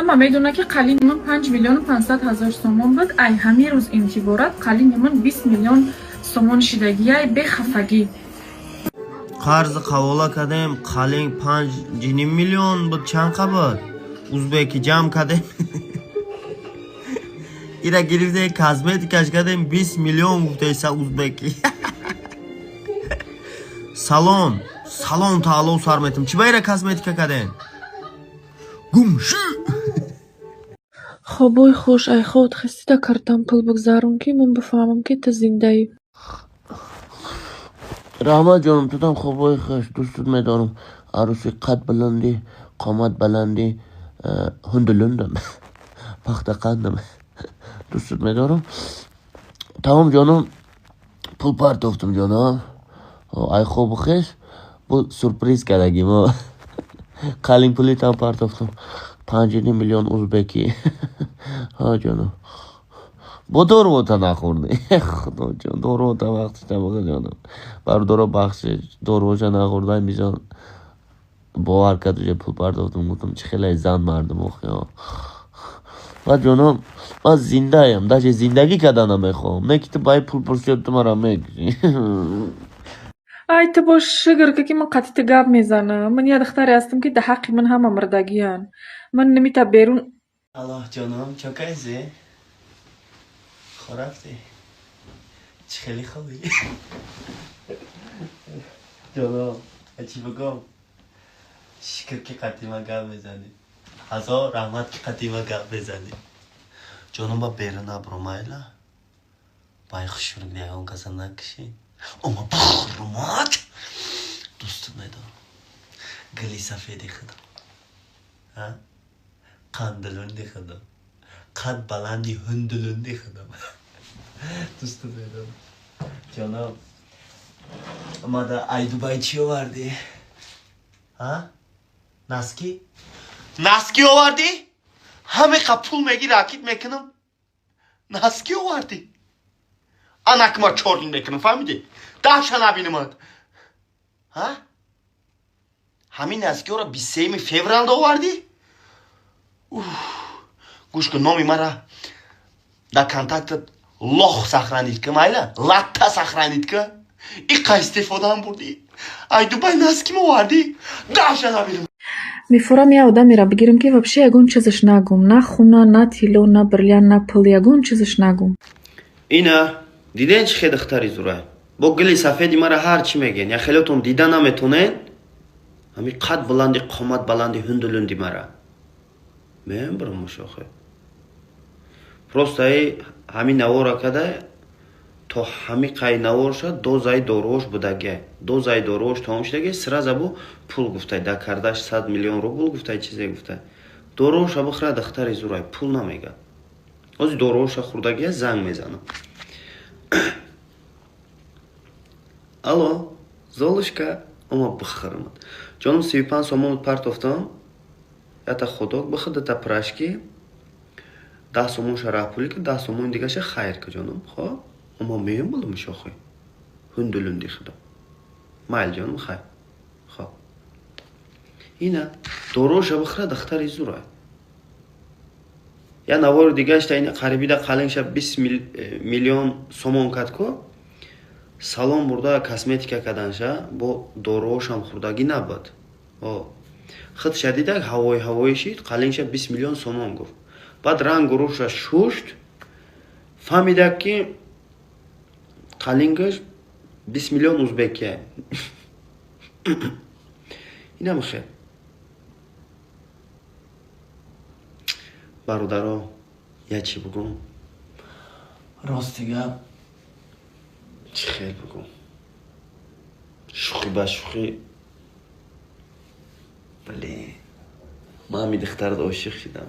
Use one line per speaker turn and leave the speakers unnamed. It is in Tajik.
همه میدونه که قلین من 5 میلیون و 500 هزار سومون بود. ای همین روز انتبارات قلین من 20 میلیون سومون شدگی ای به خفگی.
قرض قوالا کردیم قلین 5 میلیون بود. چند قبر ازبکی جمع کردیم ایره گرفته کازمتیکاش کردیم 20 میلیون گفته ایسا ازبکی салон таалло сар метам чи байра косметика каден гумш
خوبوی خوش ای خود خسته کردم پول بگذارم که من بفهمم که تو زنده ای.
رحمت جانم تو خوبوی خوش دوستت میدارم. عروسی قد بلندی قامت بلندی هندلندم پخت قندم دوستت میدارم. تمام جانم پول پرداختم جانم. ای خوب خوش bu sürpriz kerdagim o. Qalin puli tam pardoftum. 5 میلیون ازبکی. ها جانم. با دور نخوردی. خدا جان دور وقتی تمام جانم. بر دور بخش دور نخوردن میجان. باور کرد پول پرداختم گفتم چه خیلی زن مردم آخه. و جانم من زنده ام. داشت زندگی کردن میخوام. نه که تو باید پول پرسید تو مرا میگی.
ای تو باش شگر که من قطعی گاب میزنم. من یاد اختاری هستم که ده حقی من همه مردگیان. من نمیتا بیرون.
الله جانم چکایزی؟ خرافتی؟ چه خیلی خوبی؟ جانم چی بگم؟ شکر که قطعی من گاب میزنی. هزار رحمت که قطعی من گاب میزنی. جانم با بیرون نبرم ایلا. بای خوشون دیگه اون کسان نکشین. اما بخورمات دوست میدارم. گلی سفیدی خدا. ها؟ قندلوندی خدا. قد بلندی هندلوندی خدا. دوست میدارم. جانم اما دا ای دوبای چی آوردی؟ ها؟ نسکی؟ نسکی آوردی؟ همه قپول میگی راکیت میکنم. نسکی آوردی؟ انکما چورلین میکنم فهمیدی؟ داشت نبینمد. ها؟ همین نسکی را 23 فوریه آوردی؟ گوش کن نامی مرا در کانتاکتت لخ سخرانید که مایلا لطه سخرانید که ایقا استفاده هم بردی. ای دوبای نسکی موردی داشت نبینم.
میفورم یه آدمی را بگیرم که وابشه یگون چیزش نگم. نه خونه نه تیلو نه برلیان نه پل یگون چیزش نگم.
اینا دیدن چه خیلی اختاری زوره با گلی سفیدی مرا هر چی میگن یا خیلیتون دیدن نمیتونن. همین قد بلندی قامت بلندی هندلوندی مرا من برم مشاخه просто همین نوارا کده تا همین قای نوار شد دوزای دوروش بودگه دوزای دوروش تمام شدگه سراز بو پول گفته در کردش 100 میلیون روبل گفته چیزی گفته دوروش ابو خرد اختاری زورای پول نمیگه از دوروش خوردگه زنگ میزنم. الو زولشکا اما بخرم جانم 35 سومون پرداختم. это ходок бахад это прашки 10 сомон шарах пули ки 10 сомон дигаш хайр ка ҷонам хо ама меем булам шохи хундулун дихда майл ҷонам хай хо ина дороша бахра дахтари зура я навор дигаш тайни қарибида қалинша 20 миллион сомон катко салон бурда косметика каданша бо дорошам хурдаги набад о خود شدیده هوای شید قلنگش 20 میلیون سومون گفت. بعد رنگ گروش شوشت فهمیده که قلنگش 20 میلیون ازبکیه. اینم خیلی برادرها یه چی بگم راستیگه چی خیلی بگم شوخی با شوخی بله من می دخترت عاشق شدم.